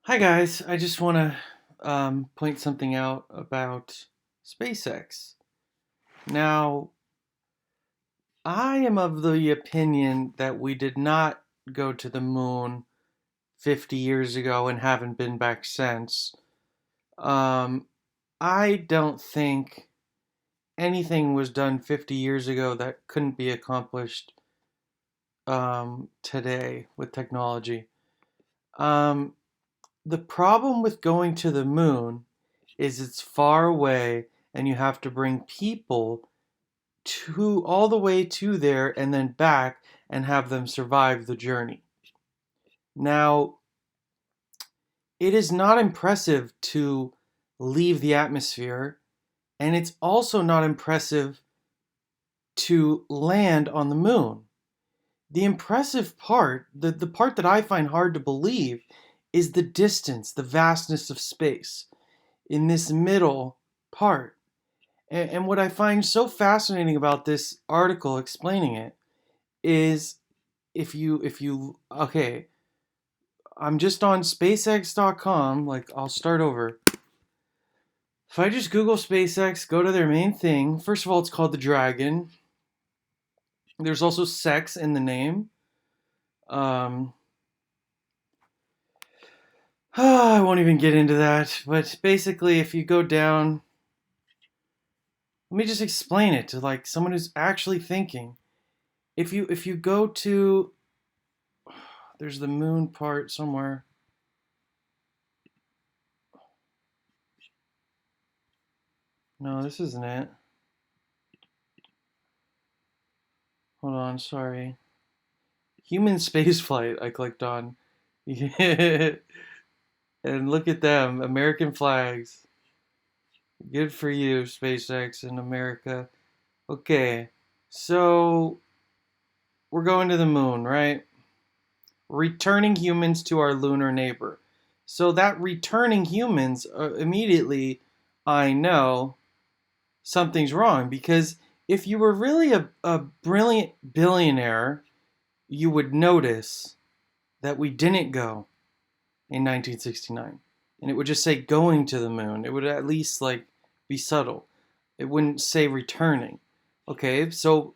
Hi guys, I just want to point something out about SpaceX. Now, I am of the opinion that we did not go to the moon 50 years ago and haven't been back since. Um, I don't think anything was done 50 years ago that couldn't be accomplished today with technology. Um, the problem with going to the moon is it's far away and you have to bring people to all the way to there and then back and have them survive the journey. Now, it is not impressive to leave the atmosphere, and it's also not impressive to land on the moon. The impressive part, the part that I find hard to believe, is the distance, the vastness of space in this middle part. And what I find so fascinating about this article explaining it is if you okay, I'm just on SpaceX.com, like I'll start over. If I just Google SpaceX, go to their main thing, first of all, it's called the Dragon. There's also sex in the name. Um, I won't even get into that, but basically, if you go down, let me just explain it to like someone who's actually thinking. If you go to, there's the moon part somewhere. No, this isn't it. Hold on, sorry. Human spaceflight, I clicked on. Yeah. And look at them, American flags. Good for you, SpaceX in America. Okay, so we're going to the moon, right? Returning humans to our lunar neighbor. So that returning humans, immediately I know something's wrong because if you were really a brilliant billionaire, you would notice that we didn't go in 1969. And it would just say going to the moon. It would at least like be subtle. It wouldn't say returning. Okay, so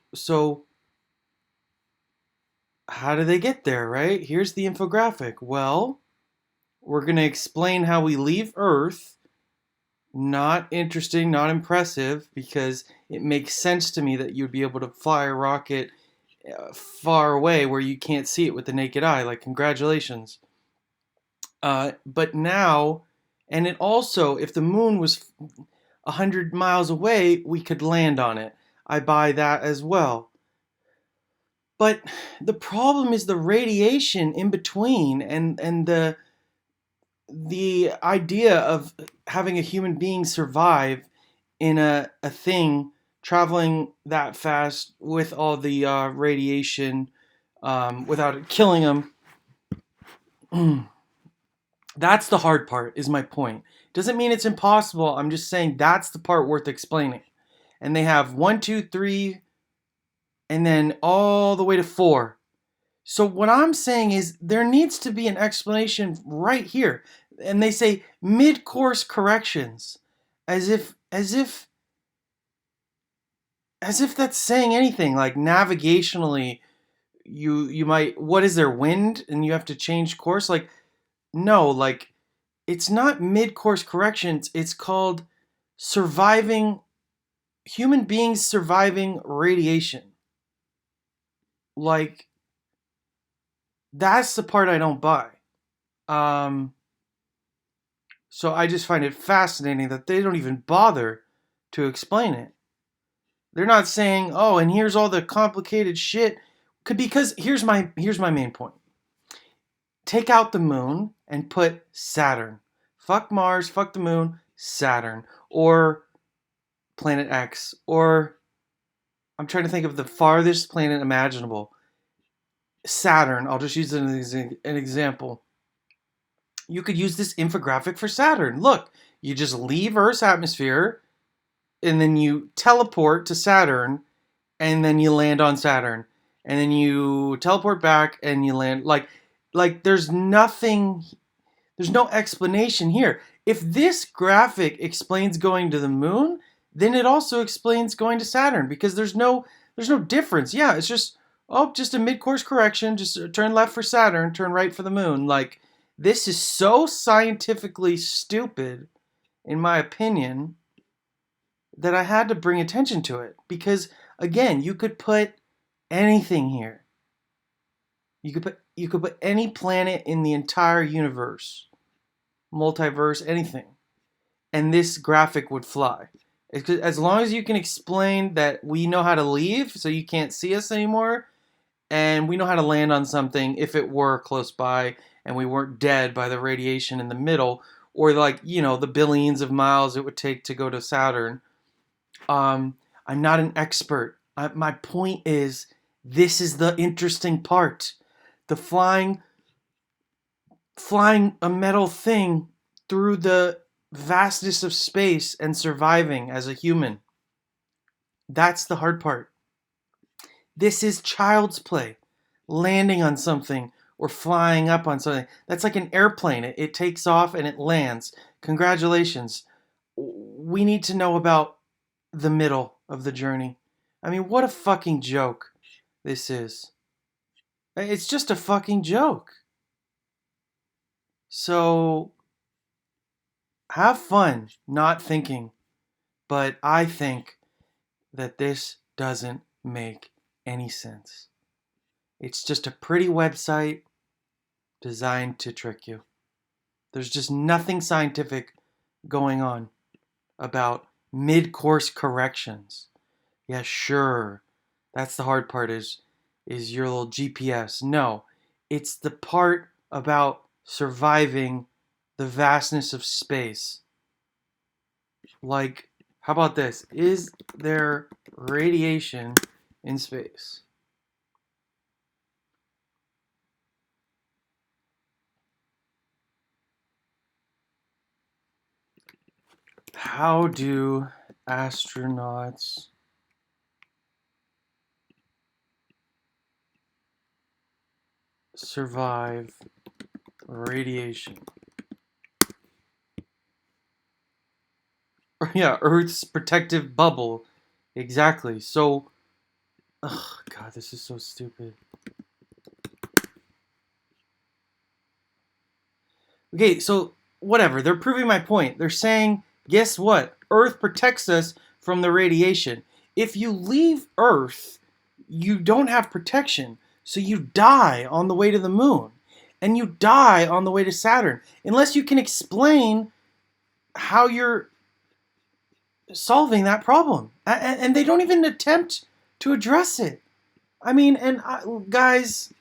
how do they get there, right? Here's the infographic. Well, we're going to explain how we leave Earth. Not interesting, not impressive, because it makes sense to me that you'd be able to fly a rocket far away where you can't see it with the naked eye. Like, congratulations. But now, and it also, if the moon was 100 miles away, we could land on it. I buy that as well. But the problem is the radiation in between and the idea of having a human being survive in a thing traveling that fast with all the radiation without it killing them. That's the hard part, is my point. Doesn't mean it's impossible. I'm just saying that's the part worth explaining. And they have one, two, three, and then all the way to four. So what I'm saying is there needs to be an explanation right here. And they say mid-course corrections, as if that's saying anything. Like navigationally, you might, what is there, wind, and you have to change course? Like no, like it's not mid-course corrections. It's called surviving, human beings surviving radiation. Like that's the part I don't buy. Um, so I just find it fascinating that they don't even bother to explain it. They're not saying, "Oh, and here's all the complicated shit." Because here's my main point. Take out the moon and put Saturn. Fuck Mars, fuck the moon, Saturn. Or Planet X. Or I'm trying to think of the farthest planet imaginable. Saturn. I'll just use it as an example. You could use this infographic for Saturn. Look, you just leave Earth's atmosphere and then you teleport to Saturn and then you land on Saturn. And then you teleport back and you land like there's There's no explanation here. If this graphic explains going to the moon, then it also explains going to Saturn, because there's no difference. Yeah, it's just, oh, just a mid-course correction, just turn left for Saturn, turn right for the moon. Like, this is so scientifically stupid, in my opinion, that I had to bring attention to it, because again, you could put anything here. You could put any planet in the entire universe, multiverse, anything, and this graphic would fly. As long as you can explain that we know how to leave, so you can't see us anymore, and we know how to land on something if it were close by and we weren't dead by the radiation in the middle, or like, the billions of miles it would take to go to Saturn. I'm not an expert. My point is, this is the interesting part. The flying a metal thing through the vastness of space and surviving as a human. That's the hard part. This is child's play. Landing on something or flying up on something. That's like an airplane. It takes off and it lands. Congratulations. We need to know about the middle of the journey. I mean, what a fucking joke this is. It's just a fucking joke. So, have fun not thinking. But I think that this doesn't make any sense. It's just a pretty website designed to trick you. There's just nothing scientific going on about mid-course corrections. Yeah, sure. That's the hard part, is your little GPS. No, it's the part about surviving the vastness of space. Like, how about this? Is there radiation in space? How do astronauts survive radiation? Yeah, Earth's protective bubble. Exactly. So, ugh, God, this is so stupid. Okay, so whatever. They're proving my point. They're saying, guess what? Earth protects us from the radiation. If you leave Earth, you don't have protection. So you die on the way to the moon. And you die on the way to Saturn. Unless you can explain how you're solving that problem. And they don't even attempt to address it. I mean, guys,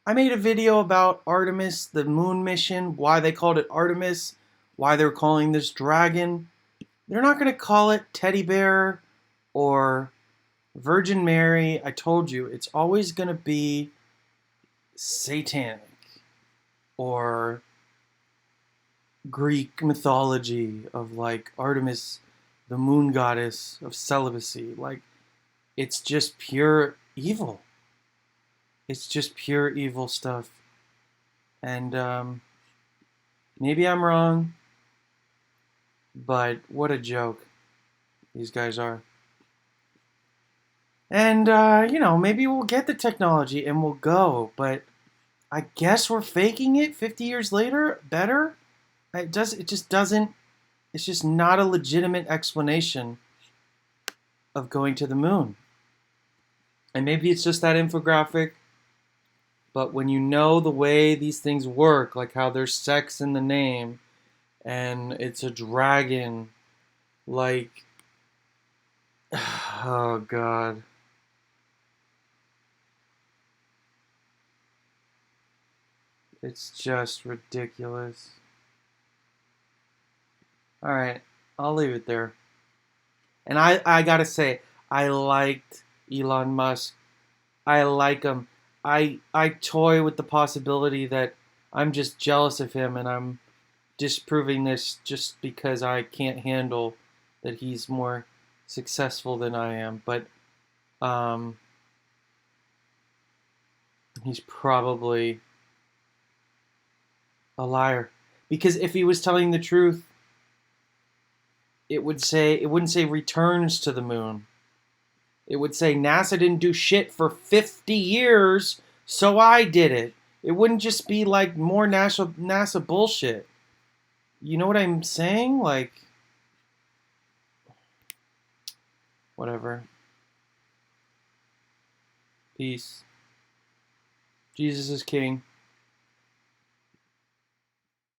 I made a video about Artemis, the moon mission, why they called it Artemis, why they're calling this dragon. They're not going to call it Teddy Bear or Virgin Mary. I told you, it's always going to be satanic or Greek mythology of like Artemis, the moon goddess of celibacy. Like, it's just pure evil. It's just pure evil stuff. And maybe I'm wrong, but what a joke these guys are. And, maybe we'll get the technology and we'll go, but I guess we're faking it 50 years later better? It just doesn't, it's just not a legitimate explanation of going to the moon. And maybe it's just that infographic, but when you know the way these things work, like how there's sex in the name, and it's a dragon, like, oh God. It's just ridiculous. Alright, I'll leave it there. And I gotta say, I liked Elon Musk. I like him. I toy with the possibility that I'm just jealous of him and I'm disproving this just because I can't handle that he's more successful than I am. But um, he's probably a liar. Because if he was telling the truth, it wouldn't say returns to the moon. It would say NASA didn't do shit for 50 years, so I did it. It wouldn't just be like more NASA bullshit. You know what I'm saying? Like, whatever. Peace. Jesus is king.